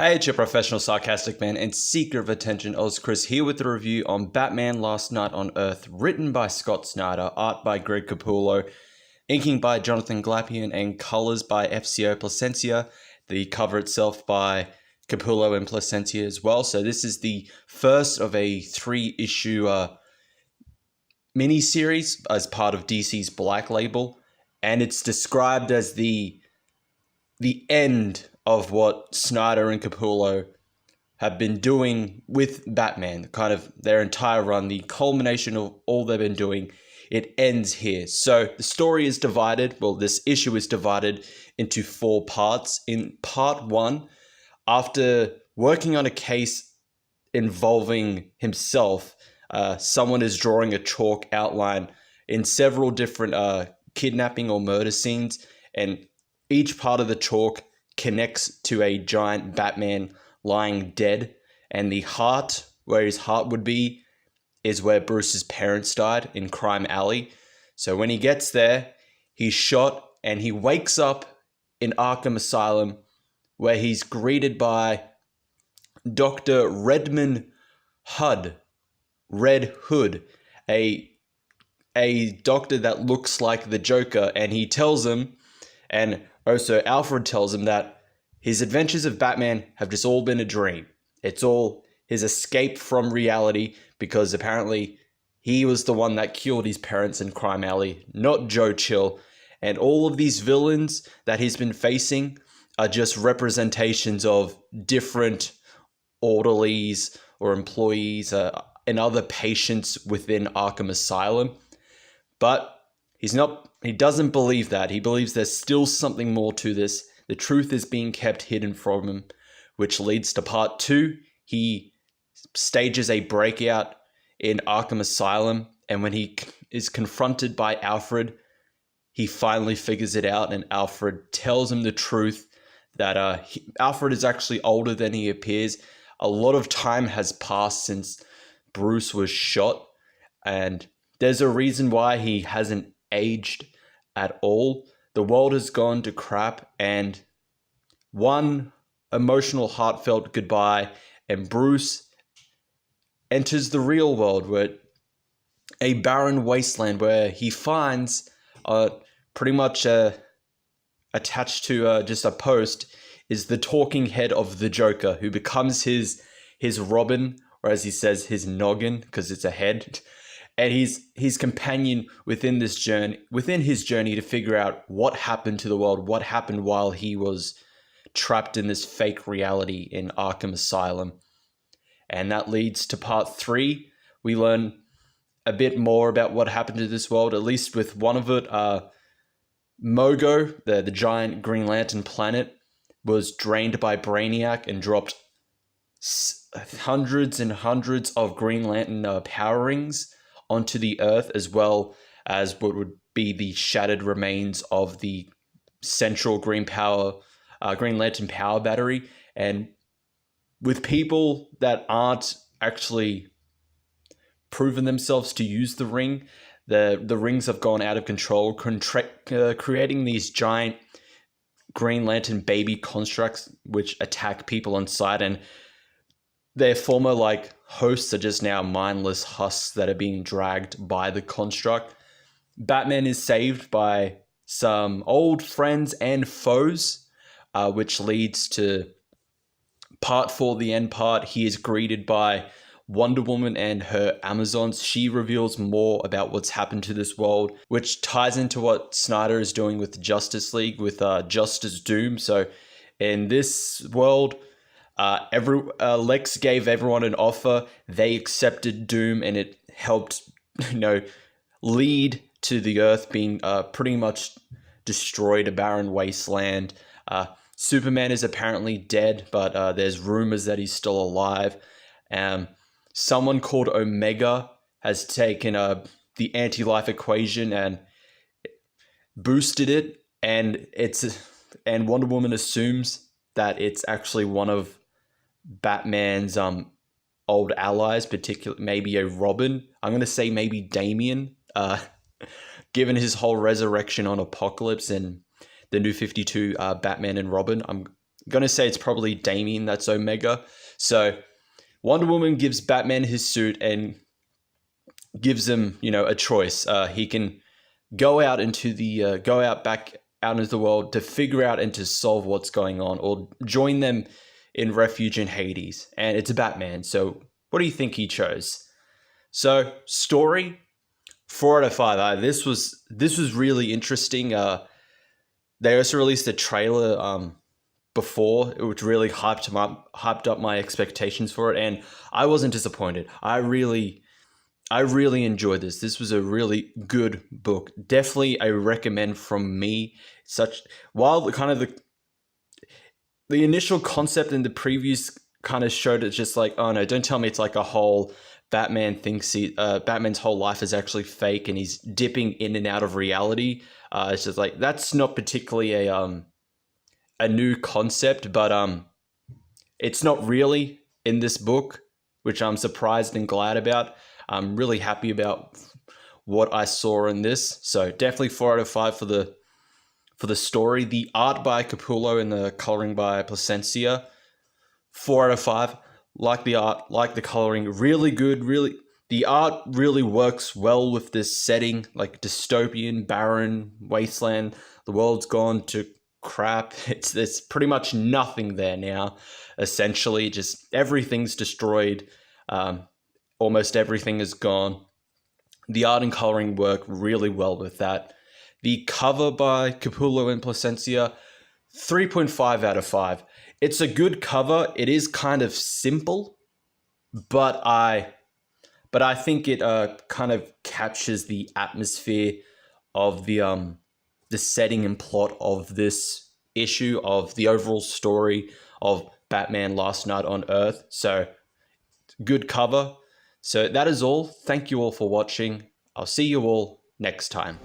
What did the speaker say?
Hey, it's your professional sarcastic man and seeker of attention, Oz Chris, here with a review on Batman Last Night on Earth, written by Scott Snyder, art by Greg Capullo, inking by Jonathan Glapian, and colors by FCO Placencia. The cover itself by Capullo and Placencia as well. So this is the first of a 3-issue mini-series as part of DC's Black Label, and it's described as the end of what Snyder and Capullo have been doing with Batman, kind of their entire run, the culmination of all they've been doing. It ends here. So the story is divided, well, this issue is divided into 4 parts. In part 1, after working on a case involving himself, someone is drawing a chalk outline in several different kidnapping or murder scenes, and each part of the chalk connects to a giant Batman lying dead, and the heart, where his heart would be, is where Bruce's parents died in Crime Alley. So when he gets there, he's shot and he wakes up in Arkham Asylum, where he's greeted by Dr. Red Hood, a doctor that looks like the Joker, and he tells him, and also Alfred tells him, that his adventures of Batman have just all been a dream. It's all his escape from reality, because apparently he was the one that killed his parents in Crime Alley, not Joe Chill. And all of these villains that he's been facing are just representations of different orderlies or employees and other patients within Arkham Asylum. But he doesn't believe that. He believes there's still something more to this. The truth is being kept hidden from him, which leads to part 2. He stages a breakout in Arkham Asylum, and when he is confronted by Alfred, he finally figures it out, and Alfred tells him the truth that Alfred is actually older than he appears. A lot of time has passed since Bruce was shot, and there's a reason why he hasn't aged at all. The world has gone to crap, and one emotional, heartfelt goodbye, and Bruce enters the real world, where a barren wasteland, where he finds pretty much attached to just a post is the talking head of the Joker, who becomes his Robin, or as he says, his noggin, because it's a head. And he's his companion within his journey to figure out what happened to the world, what happened while he was trapped in this fake reality in Arkham Asylum. And that leads to part 3. We learn a bit more about what happened to this world, at least with one of it. Mogo, the giant Green Lantern planet, was drained by Brainiac and dropped hundreds and hundreds of Green Lantern power rings onto the Earth, as well as what would be the shattered remains of the central Green Lantern power battery. And with people that aren't actually proven themselves to use the ring, the rings have gone out of control, creating these giant Green Lantern baby constructs which attack people on sight, and their former hosts are just now mindless husks that are being dragged by the construct. Batman is saved by some old friends and foes, which leads to part 4, the end part. He is greeted by Wonder Woman and her Amazons. She reveals more about what's happened to this world, which ties into what Snyder is doing with Justice League, with Justice Doom. So in this world, Lex gave everyone an offer. They accepted Doom, and it helped, lead to the Earth being pretty much destroyed, a barren wasteland. Superman is apparently dead, but there's rumors that he's still alive. Someone called Omega has taken the anti-life equation and boosted it, and Wonder Woman assumes that it's actually one of Batman's old allies, particularly maybe a Robin. I'm going to say maybe Damian, given his whole resurrection on Apocalypse and the New 52 Batman and Robin. going to say it's probably Damien that's Omega. So Wonder Woman gives Batman his suit and gives him, a choice. He can go out into the back out into the world to figure out and to solve what's going on, or join them in refuge in Hades. And it's a Batman. So what do you think he chose? So story, 4 out of 5. This was really interesting. They also released a trailer before, which really hyped up my expectations for it, and I wasn't disappointed. I really enjoyed this. This was a really good book. Definitely a recommend from me. While the initial concept in the previews kind of showed it just like, oh no, don't tell me it's like a whole Batman thinks Batman's whole life is actually fake and he's dipping in and out of reality. It's just like, that's not particularly a new concept, but it's not really in this book, which I'm surprised and glad about. I'm really happy about what I saw in this. So definitely 4 out of 5 for the story. The art by Capullo and the coloring by Placencia, 4 out of 5. Like the art, like the coloring, really good. Really, the art really works well with this setting, like dystopian, barren wasteland. The world's gone to crap. There's pretty much nothing there now. Essentially, just everything's destroyed. Almost everything is gone. The art and coloring work really well with that. The cover by Capullo and Placencia, 3.5 out of 5. It's a good cover. It is kind of simple, but I think it kind of captures the atmosphere of the setting and plot of this issue, of the overall story of Batman Last Night on Earth. So good cover. So that is all. Thank you all for watching. I'll see you all next time.